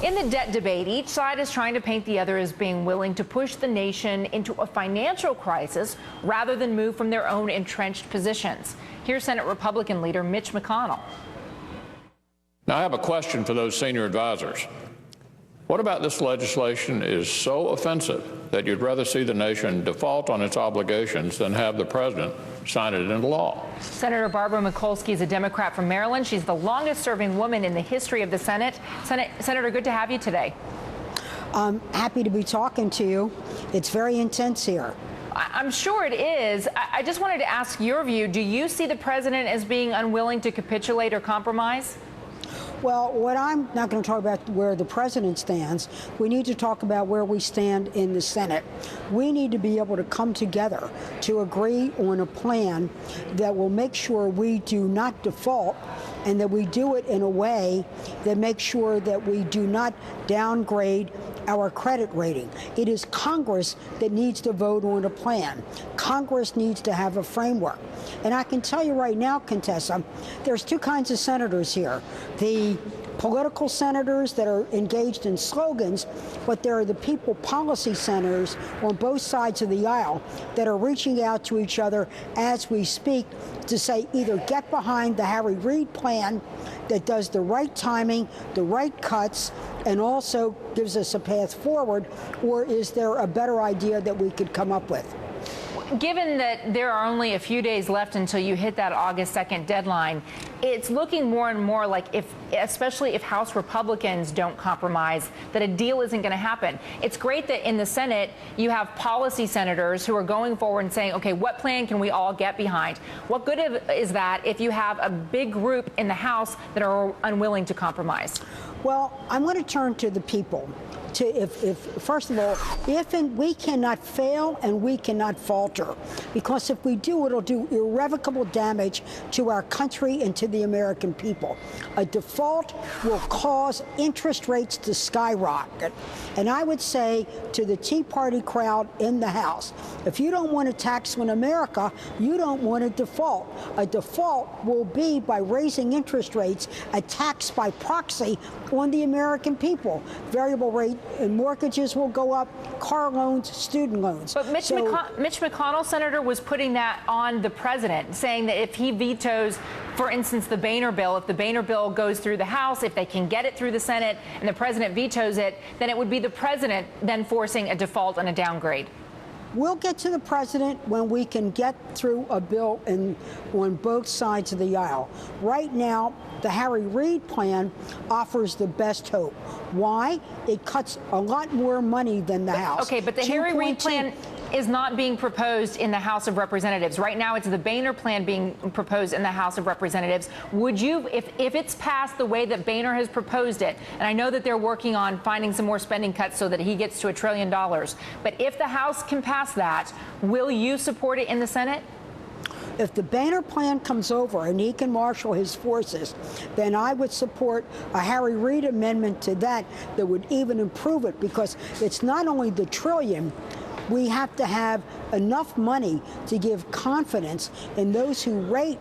In the debt debate, each side is trying to paint the other as being willing to push the nation into a financial crisis rather than move from their own entrenched positions. Here's Senate Republican leader Mitch McConnell. Now, I have a question for those senior advisors. What about this legislation is so offensive that you'd rather see the nation default on its obligations than have the president sign it into law? Senator Barbara Mikulski is a Democrat from Maryland. She's the longest-serving woman in the history of the Senate. Senator, good to have you today. I'm happy to be talking to you. It's very intense here. I'm sure it is. I just wanted to ask your view. Do you see the president as being unwilling to capitulate or compromise? Well, what I'm not going to talk about where the president stands. We need to talk about where we stand in the Senate. We need to be able to come together to agree on a plan that will make sure we do not default and that we do it in a way that makes sure that we do not downgrade our credit rating. It is Congress that needs to vote on a plan. Congress needs to have a framework. And I can tell you right now, Contessa, there's two kinds of senators here. The political senators that are engaged in slogans, but there are the people policy senators on both sides of the aisle that are reaching out to each other as we speak to say either get behind the Harry Reid plan that does the right timing, the right cuts, and also gives us a path forward, or is there a better idea that we could come up with? Given that there are only a few days left until you hit that August 2nd deadline, it's looking more and more like, especially if House Republicans don't compromise, that a deal isn't going to happen. It's great that in the Senate you have policy senators who are going forward and saying, okay, what plan can we all get behind? What good is that if you have a big group in the House that are unwilling to compromise? Well, I'm going to turn to the people. First of all, we cannot fail and we cannot falter, because if we do, it'll do irrevocable damage to our country and to the American people. A default will cause interest rates to skyrocket. And I would say to the Tea Party crowd in the House, if you don't want a tax on America, you don't want a default. A default will be, by raising interest rates, a tax by proxy on the American people. Variable rate and mortgages will go up, car loans, student loans. But Mitch McConnell, Senator, was putting that on the president, saying that if he vetoes, for instance, the Boehner bill, if the Boehner bill goes through the House, if they can get it through the Senate and the president vetoes it, then it would be the president then forcing a default and a downgrade. We'll get to the president when we can get through a bill on both sides of the aisle. Right now, the Harry Reid plan offers the best hope. Why? It cuts a lot more money than the House. Okay, but the Harry Reid plan is not being proposed in the House of Representatives. Right now, it's the Boehner plan being proposed in the House of Representatives. Would you, if it's passed the way that Boehner has proposed it, and I know that they're working on finding some more spending cuts so that he gets to $1 trillion, but if the House can pass that, will you support it in the Senate? If the Boehner plan comes over and he can marshal his forces, then I would support a Harry Reid amendment to that would even improve it, because it's not only the trillion. We have to have enough money to give confidence in those who rate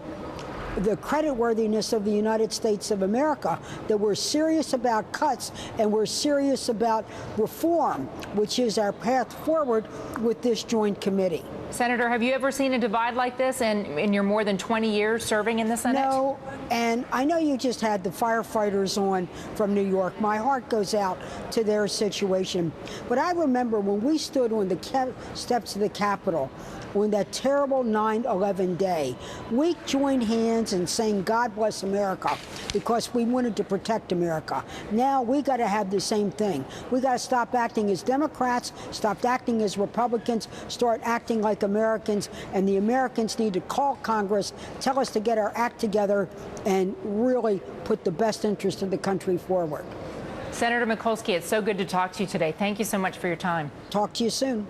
the creditworthiness of the United States of America, that we're serious about cuts and we're serious about reform, which is our path forward with this joint committee. Senator, have you ever seen a divide like this in your more than 20 years serving in the Senate? No, and I know you just had the firefighters on from New York. My heart goes out to their situation. But I remember when we stood on the steps of the Capitol on that terrible 9/11 day, we joined hands and sang God Bless America because we wanted to protect America. Now we got to have the same thing. We got to stop acting as Democrats, stop acting as Republicans, start acting like Americans, and the Americans need to call Congress, tell us to get our act together, and really put the best interest of the country forward. Senator Mikulski, it's so good to talk to you today. Thank you so much for your time. Talk to you soon.